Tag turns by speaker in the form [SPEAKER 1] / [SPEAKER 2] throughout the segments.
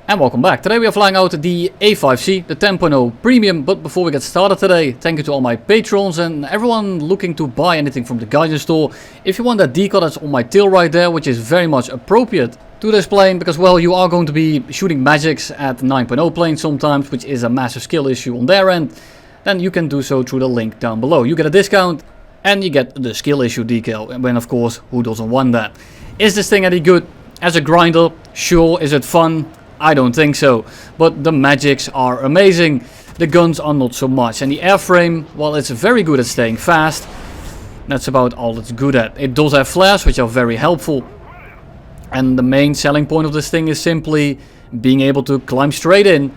[SPEAKER 1] And welcome back. Today we are flying out the A-5C, the 10.0 Premium. But before we get started today, thank you to all my patrons and everyone looking to buy anything from the Guardian store. If you want that decal that's on my tail right there, which is very much appropriate to this plane, because well, you are going to be shooting magics at 9.0 planes sometimes, which is a massive skill issue on their end, then you can do so through the link down below. You get a discount and you get the skill issue decal, when of course, who doesn't want that? Is this thing any good as a grinder? Sure. Is it fun? I don't think so, but the magics are amazing. The guns are not so much, and the airframe, well, it's very good at staying fast. That's about all it's good at. It does have flares, which are very helpful, and the main selling point of this thing is simply being able to climb straight in,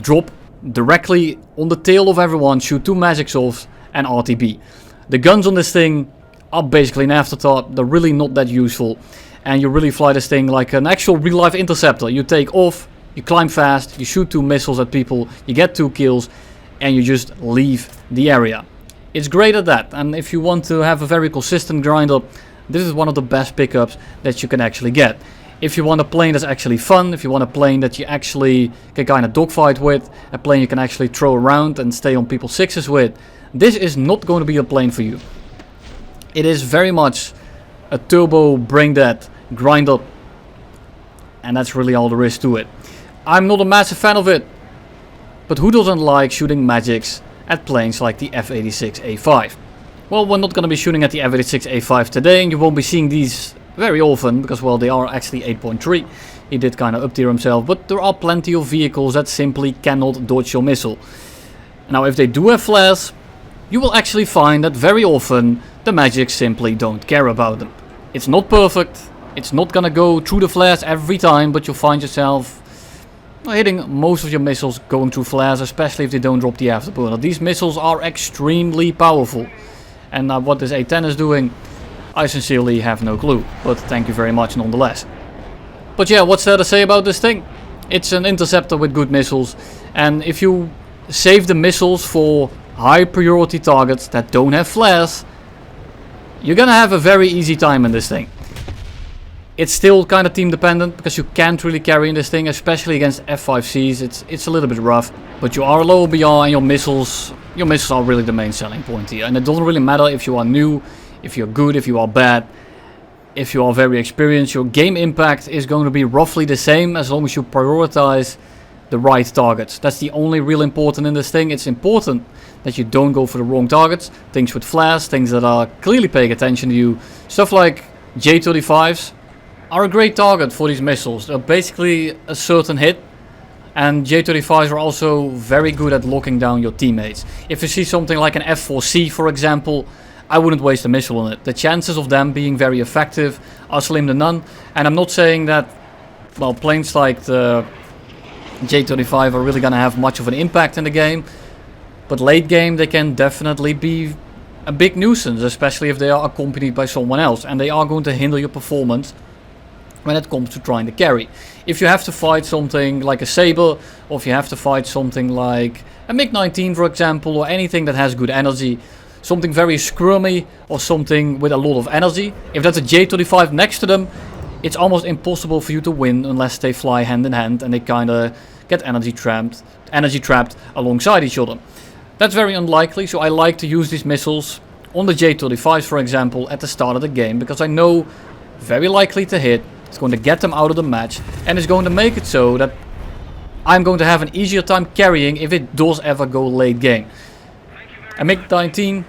[SPEAKER 1] drop directly on the tail of everyone, shoot 2 magics off, and RTB. The guns on this thing are basically an afterthought. They're really not that useful. And you really fly this thing like an actual real-life interceptor. You take off, you climb fast, you shoot 2 missiles at people, you get 2 kills, and you just leave the area. It's great at that, and if you want to have a very consistent grinder, this is one of the best pickups that you can actually get. If you want a plane that's actually fun, if you want a plane that you actually can kind of dogfight with, a plane you can actually throw around and stay on people's sixes with, this is not going to be a plane for you. It is very much a turbo bring that grinder, and that's really all there is to it. I'm not a massive fan of it, but who doesn't like shooting magics at planes like the F-86 A5? Well, we're not going to be shooting at the F-86 A5 today, and you won't be seeing these very often because, well, they are actually 8.3. He did kind of up tier himself, but there are plenty of vehicles that simply cannot dodge your missile. Now, if they do have flares, you will actually find that very often the magics simply don't care about them. It's not perfect, it's not gonna go through the flares every time, but you'll find yourself hitting most of your missiles going through flares, especially if they don't drop the afterburner. These missiles are extremely powerful, and what this A10 is doing, I sincerely have no clue, but thank you very much nonetheless. But yeah, what's there to say about this thing? It's an interceptor with good missiles, and if you save the missiles for high priority targets that don't have flares, you're gonna have a very easy time in this thing. It's still kind of team dependent because you can't really carry in this thing, especially against F-5Cs. It's a little bit rough, but you are low BR and your missiles are really the main selling point here. And it doesn't really matter if you are new, if you're good, if you are bad, if you are very experienced. Your game impact is going to be roughly the same as long as you prioritize the right targets. That's the only real important in this thing. It's important that you don't go for the wrong targets, things with flares, things that are clearly paying attention to you. Stuff like J-35s are a great target for these missiles. They're basically a certain hit, and J-35s are also very good at locking down your teammates. If you see something like an F-4C, for example, I wouldn't waste a missile on it. The chances of them being very effective are slim to none, and I'm not saying that, well, planes like the J-35 are really gonna have much of an impact in the game. But late game they can definitely be a big nuisance, especially if they are accompanied by someone else, and they are going to hinder your performance when it comes to trying to carry. If you have to fight something like a Sabre, or if you have to fight something like a MiG-19 for example, or anything that has good energy, something very scrummy or something with a lot of energy, if that's a J-35 next to them, it's almost impossible for you to win unless they fly hand in hand and they kind of get energy trapped alongside each other. That's very unlikely, so I like to use these missiles on the J-35s, for example, at the start of the game, because I know very likely to hit, it's going to get them out of the match, and it's going to make it so that I'm going to have an easier time carrying if it does ever go late game. A MiG-19,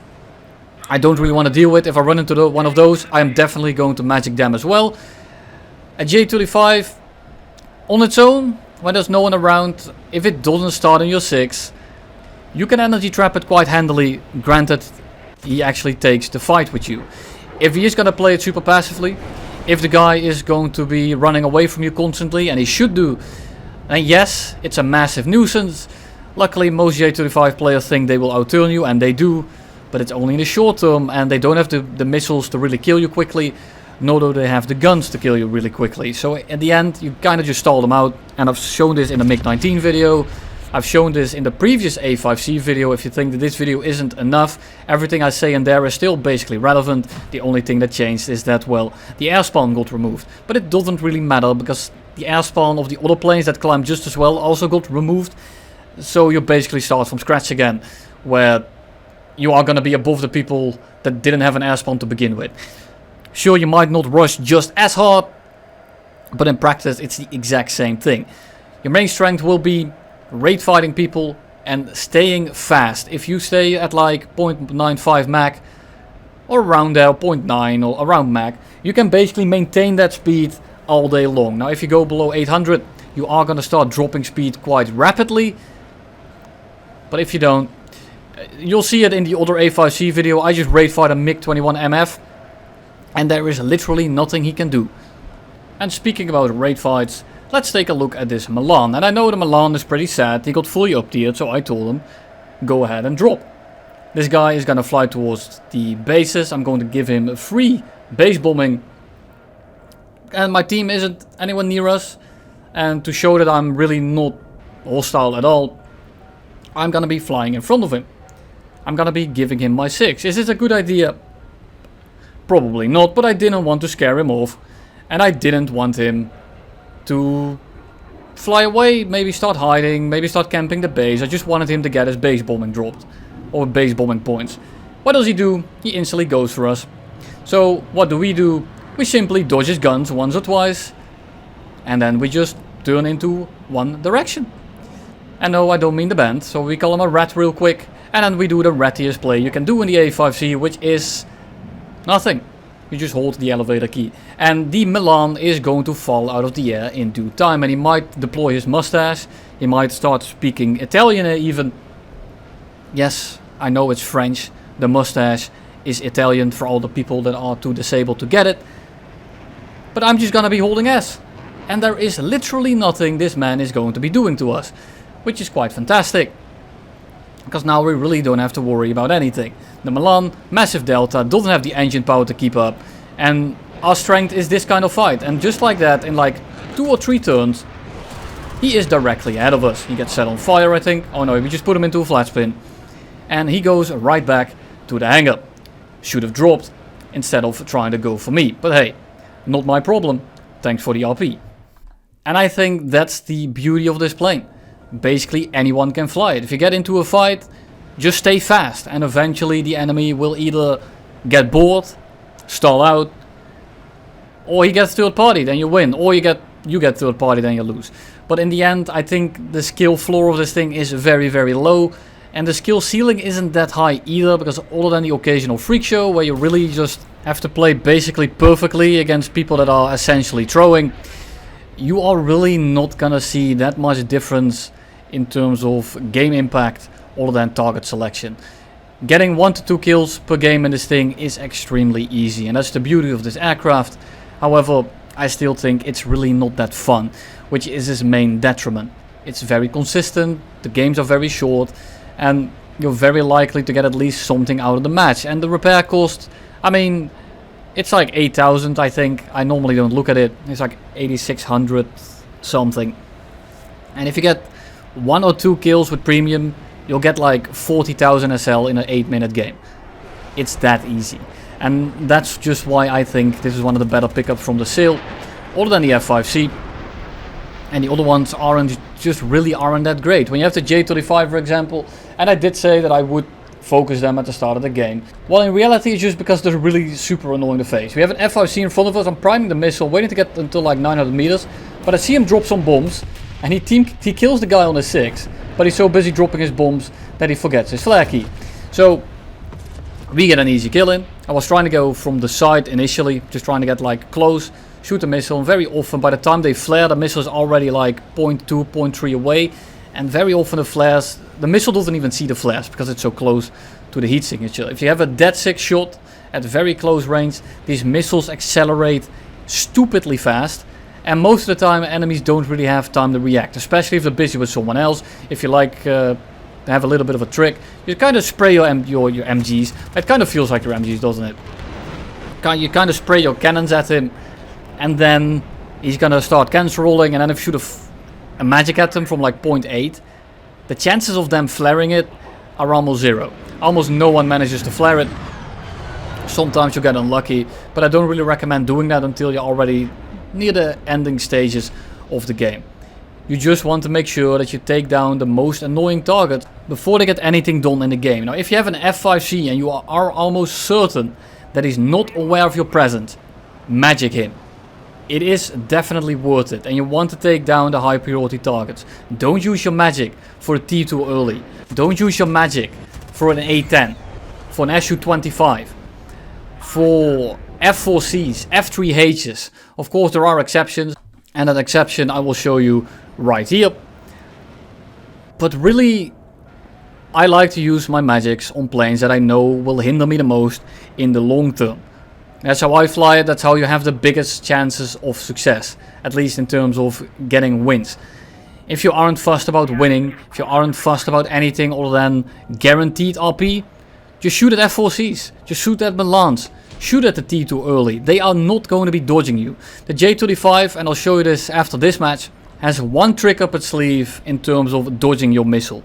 [SPEAKER 1] I don't really want to deal with. If I run into one of those, I'm definitely going to magic them as well. A J-35, on its own, when there's no one around, if it doesn't start in your 6, you can energy trap it quite handily, granted he actually takes the fight with you. If he is going to play it super passively, if the guy is going to be running away from you constantly, and he should do, then yes, it's a massive nuisance. Luckily most J-35 players think they will outturn you, and they do, but it's only in the short term, and they don't have the missiles to really kill you quickly, nor do they have the guns to kill you really quickly. So in the end you kind of just stall them out, and I've shown this in the MiG-19 video. I've shown this in the previous A-5C video. If you think that this video isn't enough, everything I say in there is still basically relevant. The only thing that changed is that, well, the airspawn got removed. But it doesn't really matter, because the airspawn of the other planes that climb just as well also got removed. So you basically start from scratch again, where you are going to be above the people that didn't have an airspawn to begin with. Sure, you might not rush just as hard, but in practice it's the exact same thing. Your main strength will be raid fighting people and staying fast. If you stay at like 0.95 Mach or around there, 0.9 or around Mach, you can basically maintain that speed all day long. Now if you go below 800, you are going to start dropping speed quite rapidly. But if you don't, you'll see it in the other A-5C video. I just raid fight a MiG-21 MF and there is literally nothing he can do. And speaking about raid fights, let's take a look at this Milan. And I know the Milan is pretty sad. He got fully up-tiered, so I told him, go ahead and drop. This guy is going to fly towards the bases. I'm going to give him a free base bombing. And my team isn't anywhere near us. And to show that I'm really not hostile at all, I'm going to be flying in front of him. I'm going to be giving him my 6. Is this a good idea? Probably not, but I didn't want to scare him off. And I didn't want him to fly away, maybe start hiding, maybe start camping the base. I just wanted him to get his base bombing dropped, or base bombing points. What does he do? He instantly goes for us. So what do? We simply dodge his guns once or twice, and then we just turn into one direction. And no, I don't mean the band, so we call him a rat real quick, and then we do the rattiest play you can do in the A-5C, which is nothing. You just hold the elevator key. And the Milan is going to fall out of the air in due time. And he might deploy his mustache. He might start speaking Italian even. Yes, I know it's French. The mustache is Italian for all the people that are too disabled to get it. But I'm just gonna be holding S. And there is literally nothing this man is going to be doing to us. Which is quite fantastic. Because now we really don't have to worry about anything. The Milan, massive delta, doesn't have the engine power to keep up. And our strength is this kind of fight. And just like that, in like 2 or 3 turns, he is directly ahead of us. He gets set on fire, I think. Oh no, we just put him into a flat spin. And he goes right back to the hangar. Should have dropped instead of trying to go for me. But hey, not my problem. Thanks for the RP. And I think that's the beauty of this plane. Basically anyone can fly it. If you get into a fight, just stay fast, and eventually the enemy will either get bored, stall out, or he gets third party, then you win, or you get third party, then you lose. But in the end, I think the skill floor of this thing is very, very low, and the skill ceiling isn't that high either, because other than the occasional freak show where you really just have to play basically perfectly against people that are essentially throwing, you are really not gonna see that much difference in terms of game impact other than target selection. Getting 1 to 2 kills per game in this thing is extremely easy, and that's the beauty of this aircraft. However, I still think it's really not that fun, which is its main detriment. It's very consistent, the games are very short, and you're very likely to get at least something out of the match. And the repair cost, I mean, it's like 8,000 I think. I normally don't look at it. It's like 8,600 something. And if you get 1 or 2 kills with premium, you'll get like 40,000 SL in an 8-minute game. It's that easy. And that's just why I think this is one of the better pickups from the sale, other than the A-5C. And the other ones aren't that great. When you have the J35 for example, and I did say that I would focus them at the start of the game. Well, in reality it's just because they're really super annoying to face. We have an F5C in front of us, I'm priming the missile, waiting to get until like 900 meters, but I see him drop some bombs, and he kills the guy on his 6, but he's so busy dropping his bombs that he forgets his flare key. So we get an easy kill in. I was trying to go from the side initially, just trying to get like close, shoot the missile, and very often by the time they flare, the missile is already like 0.2, 0.3 away, and very often the missile doesn't even see the flares because it's so close to the heat signature. If you have a dead 6 shot at very close range, these missiles accelerate stupidly fast, and most of the time enemies don't really have time to react, especially if they're busy with someone else. If you like have a little bit of a trick, you kind of spray your MGs. It kind of feels like your MGs, doesn't it? You kind of spray your cannons at him, and then he's gonna start cancel rolling, and then if you shoot a magic at him from like 0.8, the chances of them flaring it are almost zero. Almost no one manages to flare it. Sometimes you get unlucky, but I don't really recommend doing that until you're already near the ending stages of the game. You just want to make sure that you take down the most annoying target before they get anything done in the game. Now, if you have an A-5C and you are almost certain that he's not aware of your presence, magic him. It is definitely worth it, and you want to take down the high priority targets. Don't use your magic for a T2 early. Don't use your magic for an A10, for an SU-25, for F4Cs, F3Hs. Of course there are exceptions, and that exception I will show you right here. But really, I like to use my magics on planes that I know will hinder me the most in the long term. That's how I fly it, that's how you have the biggest chances of success, at least in terms of getting wins. If you aren't fussed about winning, if you aren't fussed about anything other than guaranteed RP, just shoot at F4Cs, just shoot at Milans, shoot at the T2 early. They are not going to be dodging you. The J35, and I'll show you this after this match, has one trick up its sleeve in terms of dodging your missile.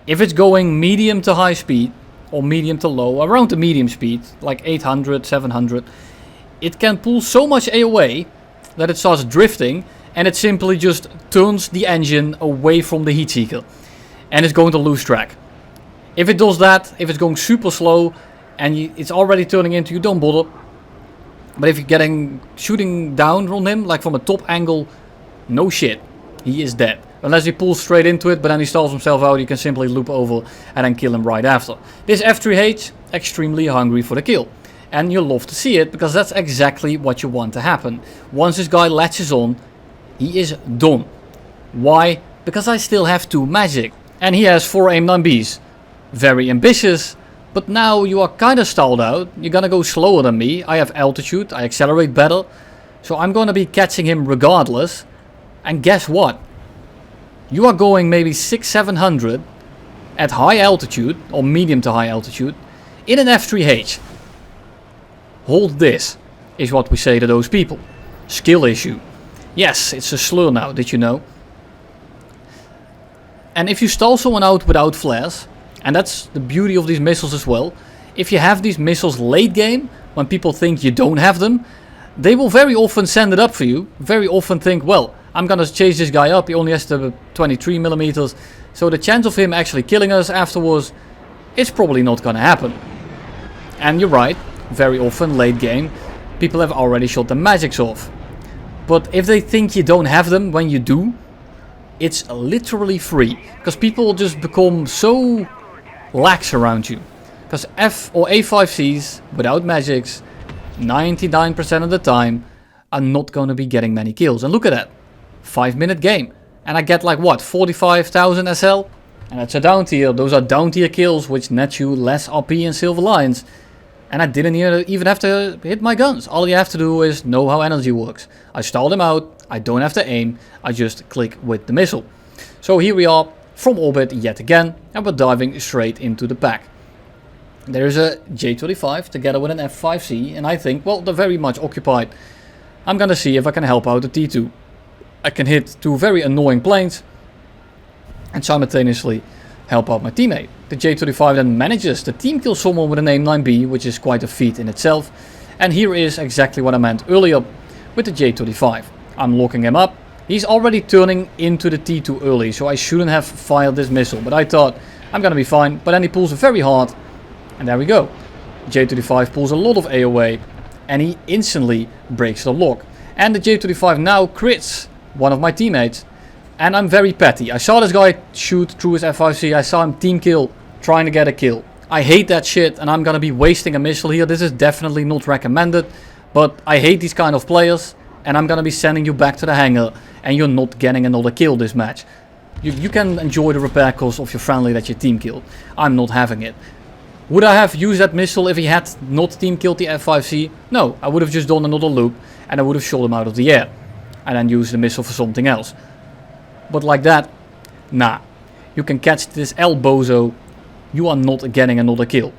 [SPEAKER 1] If it's going medium to high speed, or medium to low, around the medium speed, like 800, 700, it can pull so much AOA that it starts drifting and it simply just turns the engine away from the heat seeker and it's going to lose track. If it does that, if it's going super slow and it's already turning into, you don't bother. But if you're shooting down on him, like from a top angle, no shit, he is dead. Unless he pulls straight into it, but then he stalls himself out, you can simply loop over and then kill him right after. This F3H, extremely hungry for the kill. And you'll love to see it, because that's exactly what you want to happen. Once this guy latches on, he is done. Why? Because I still have 2 magic. And he has 4 aim 9Bs. Very ambitious, but now you are kinda stalled out. You're gonna go slower than me. I have altitude, I accelerate better. So I'm gonna be catching him regardless. And guess what? You are going maybe 600-700 at high altitude, or medium to high altitude, in an F3H. Hold this, is what we say to those people. Skill issue. Yes, it's a slur now, did you know? And if you stall someone out without flares, and that's the beauty of these missiles as well, if you have these missiles late game, when people think you don't have them, they will very often send it up for you, very often think, well, I'm gonna chase this guy up, he only has the 23mm, so the chance of him actually killing us afterwards is probably not gonna happen. And you're right, very often late game, people have already shot the magics off. But if they think you don't have them when you do, it's literally free. Because people will just become so lax around you. Because F or A5Cs without magics, 99% of the time, are not gonna be getting many kills. And look at that. 5-minute game, and I get like what, 45,000 SL, and that's a down tier. Those are down tier kills which net you less RP and Silver Lions, and I didn't even have to hit my guns. All you have to do is know how energy works. I stalled him out, I don't have to aim, I just click with the missile. So here we are from orbit yet again, and we're diving straight into the pack. There is a J35 together with an F5C, and I think, well, they're very much occupied. I'm gonna see if I can help out the T2. I can hit 2 very annoying planes and simultaneously help out my teammate. The J35 then manages to team kill someone with an aim 9B, which is quite a feat in itself. And here is exactly what I meant earlier with the J35. I'm locking him up. He's already turning into the T2 early, so I shouldn't have fired this missile. But I thought, I'm gonna be fine. But then he pulls very hard, and there we go. J35 pulls a lot of AOA, and he instantly breaks the lock. And the J35 now crits one of my teammates, and I'm very petty. I saw this guy shoot through his F5C, I saw him team kill, trying to get a kill. I hate that shit, and I'm gonna be wasting a missile here. This is definitely not recommended, but I hate these kind of players, and I'm gonna be sending you back to the hangar, and you're not getting another kill this match. You can enjoy the repair cost of your friendly that you team killed. I'm not having it. Would I have used that missile if he had not team killed the F5C? No, I would have just done another loop, and I would have shot him out of the air. And then use the missile for something else. But like that, nah. You can catch this El Bozo, you are not getting another kill.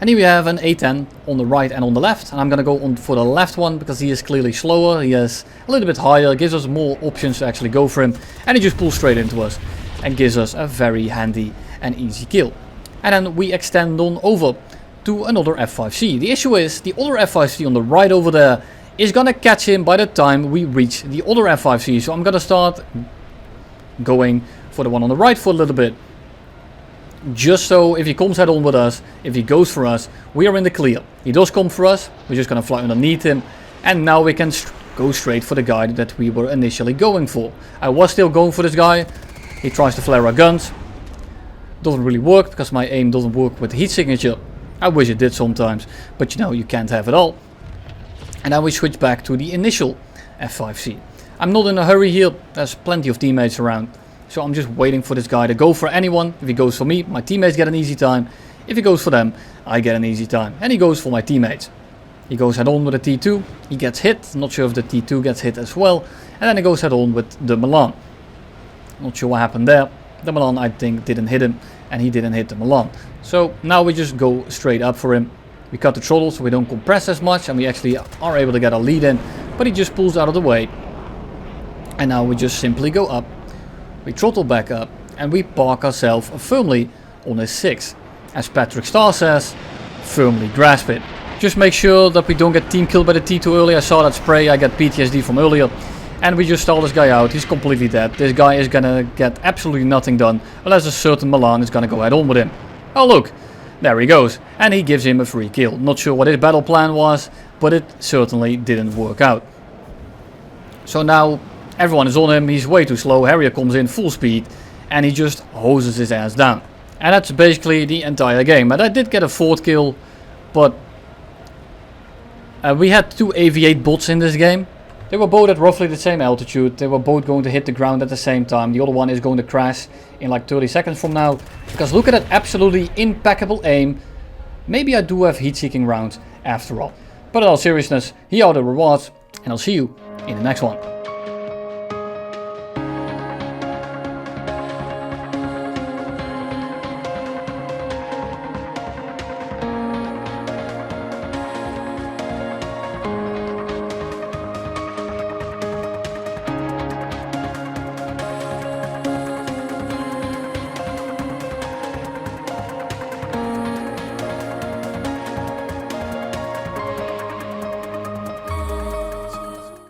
[SPEAKER 1] And here we have an A10 on the right and on the left. And I'm gonna go on for the left one because he is clearly slower. He is a little bit higher, gives us more options to actually go for him. And he just pulls straight into us. and gives us a very handy and easy kill. And then we extend on over to another A-5C. The issue is the other A-5C on the right over there is gonna catch him by the time we reach the other A-5C. So I'm gonna start going for the one on the right for a little bit. Just so if he comes head on with us, if he goes for us, we are in the clear. He does come for us, we're just gonna fly underneath him. And now we can go straight for the guy that we were initially going for. I was still going for this guy. He tries to flare our guns. Doesn't really work because my aim doesn't work with the heat signature. I wish it did sometimes, but you know, you can't have it all. And now we switch back to the initial A-5C. I'm not in a hurry here, there's plenty of teammates around. So I'm just waiting for this guy to go for anyone. If he goes for me, my teammates get an easy time. If he goes for them, I get an easy time. And he goes for my teammates. He goes head on with a T2. He gets hit. Not sure if the T2 gets hit as well. And then he goes head on with the Milan. Not sure what happened there. The Milan, I think, didn't hit him. And he didn't hit the Milan. So now we just go straight up for him. We cut the throttle so we don't compress as much. And we actually are able to get a lead in. But he just pulls out of the way. And now we just simply go up. We throttle back up. And we park ourselves firmly on his 6. As Patrick Starr says, firmly grasp it. Just make sure that we don't get team killed by the T2 early. I saw that spray, I got PTSD from earlier. And we just stall this guy out, he's completely dead. This guy is gonna get absolutely nothing done, unless a certain Milan is gonna go head on with him. Oh look, there he goes. And he gives him a free kill. Not sure what his battle plan was, but it certainly didn't work out. So now everyone is on him, he's way too slow. Harrier comes in full speed, and he just hoses his ass down. And that's basically the entire game. And I did get a 4th kill, but we had 2 AV8 bots in this game. They were both at roughly the same altitude. They were both going to hit the ground at the same time. The other one is going to crash in like 30 seconds from now. Because look at that absolutely impeccable aim. Maybe I do have heat-seeking rounds after all. But in all seriousness, here are the rewards. And I'll see you in the next one.